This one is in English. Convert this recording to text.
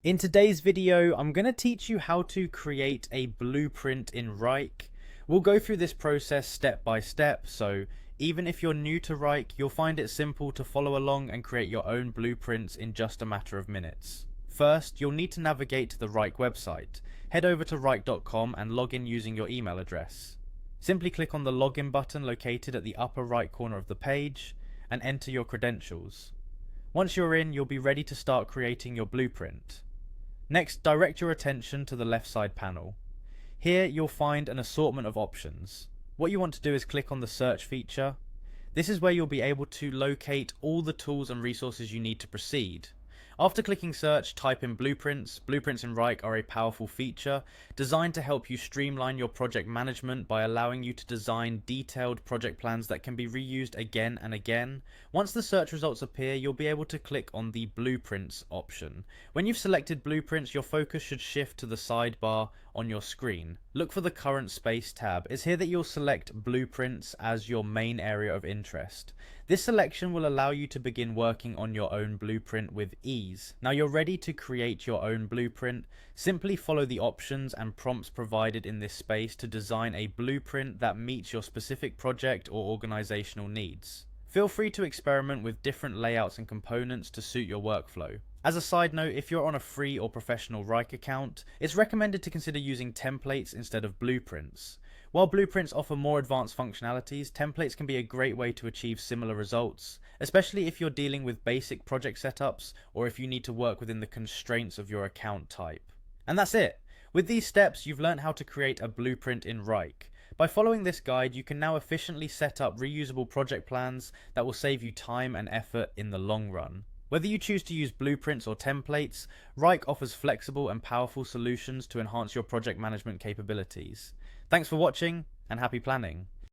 In today's video, I'm going to teach you how to create a blueprint in Wrike. We'll go through this process step by step, so even if you're new to Wrike, you'll find it simple to follow along and create your own blueprints in just a matter of minutes. First, you'll need to navigate to the Wrike website. Head over to wrike.com and log in using your email address. Simply click on the login button located at the upper right corner of the page and enter your credentials. Once you're in, you'll be ready to start creating your blueprint. Next, direct your attention to the left side panel. Here you'll find an assortment of options. What you want to do is click on the search feature. This is where you'll be able to locate all the tools and resources you need to proceed. After clicking search, type in blueprints. Blueprints in Wrike are a powerful feature designed to help you streamline your project management by allowing you to design detailed project plans that can be reused again and again. Once the search results appear, you'll be able to click on the blueprints option. When you've selected blueprints, your focus should shift to the sidebar on your screen. Look for the current space tab. It's here that you'll select blueprints as your main area of interest. This selection will allow you to begin working on your own blueprint with ease. Now you're ready to create your own blueprint. Simply follow the options and prompts provided in this space to design a blueprint that meets your specific project or organizational needs. Feel free to experiment with different layouts and components to suit your workflow. As a side note, if you're on a free or professional Wrike account, it's recommended to consider using templates instead of blueprints. While blueprints offer more advanced functionalities, templates can be a great way to achieve similar results, especially if you're dealing with basic project setups or if you need to work within the constraints of your account type. And that's it! With these steps, you've learned how to create a blueprint in Wrike. By following this guide, you can now efficiently set up reusable project plans that will save you time and effort in the long run. Whether you choose to use blueprints or templates, Wrike offers flexible and powerful solutions to enhance your project management capabilities. Thanks for watching, and happy planning!